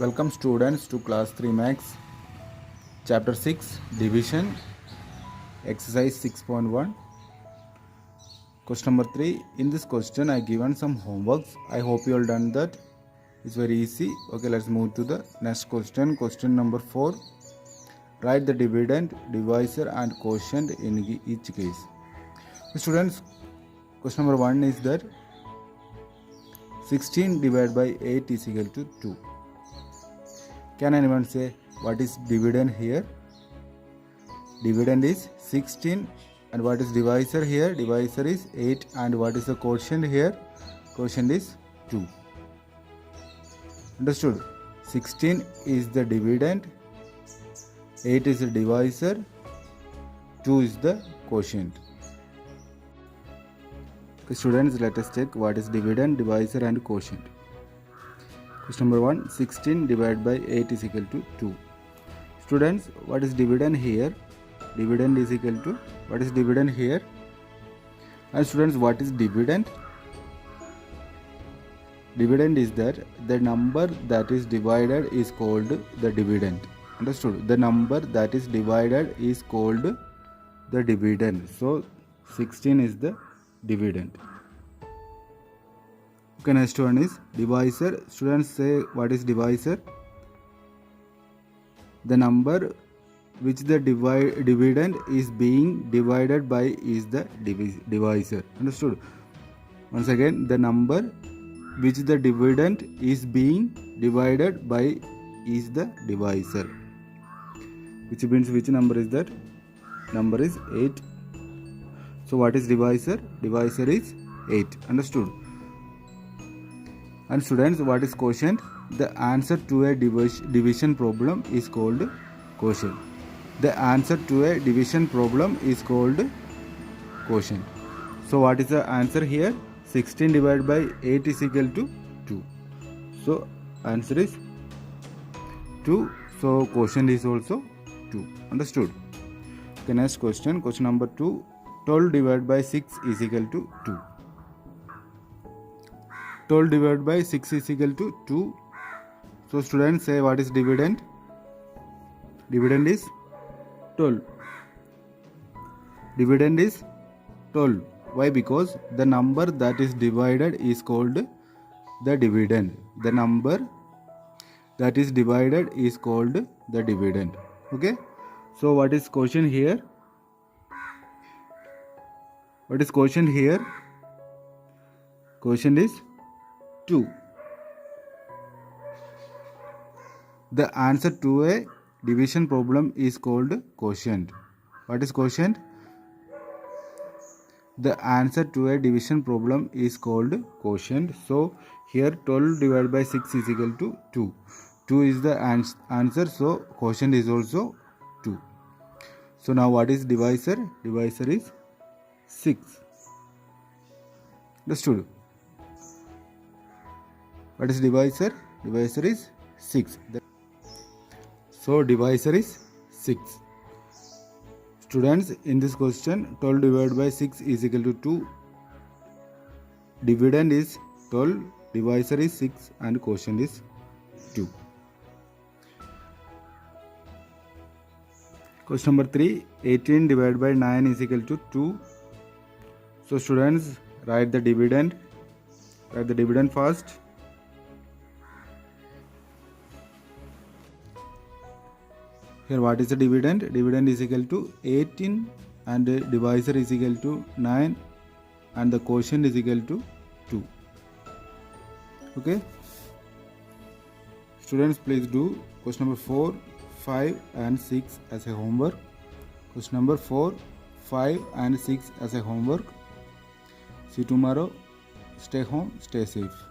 Welcome students to class 3 max chapter 6 division exercise 6.1 question number 3. In this question I given some homeworks. I hope you all done that. It's very easy. Okay, let's move to the next question. Question number 4. Write the dividend, divisor and quotient in each case. Students, question number 1 is that 16 divided by 8 is equal to 2. Can anyone say what is dividend here? Dividend is 16 and what is divisor here? Divisor is 8 and what is the quotient here? Quotient is 2. Understood? 16 is the dividend, 8 is the divisor, 2 is the quotient. Okay, students, let us check what is dividend, divisor and quotient. Question number 1, 16 divided by 8 is equal to 2. Students, what is dividend here? Dividend is equal to, what is dividend here? And students, what is dividend? Dividend is that the number that is divided is called the dividend. Understood? The number that is divided is called the dividend. So, 16 is the dividend. Okay, next one is divisor. Students, say what is divisor? The number which the dividend is being divided by is the divisor. Understood? Once again, the number which the dividend is being divided by is the divisor. Which means which number is that? Number is 8. So what is divisor? Divisor is 8. Understood? And students, what is quotient? The answer to a division problem is called quotient. The answer to a division problem is called quotient. So what is the answer here? 16 divided by 8 is equal to 2. So answer is 2. So quotient is also 2. Understood? Okay, next question. Question number 2. 12 divided by 6 is equal to 2. 12 divided by 6 is equal to 2. So students, say what is dividend? Dividend is 12. Dividend is 12. Why? Because the number that is divided is called the dividend. The number that is divided is called the dividend. Okay. So what is quotient here? What is quotient here? Quotient is 2. The answer to a division problem is called quotient. What is quotient? The answer to a division problem is called quotient. So here 12 divided by 6 is equal to 2. 2 is the answer. So quotient is also 2. So now what is divisor? Divisor is 6. Understood? What is divisor? Divisor is 6. So divisor is 6. Students, in this question 12 divided by 6 is equal to 2. Dividend is 12, divisor is 6 and quotient is 2. Question number 3. 18 divided by 9 is equal to 2. So students, write the dividend. Write the dividend first. Here what is the dividend? Dividend is equal to 18 and the divisor is equal to 9 and the quotient is equal to 2. Okay. Students, please do question number 4, 5 and 6 as a homework. Question number 4, 5 and 6 as a homework. See you tomorrow. Stay home, stay safe.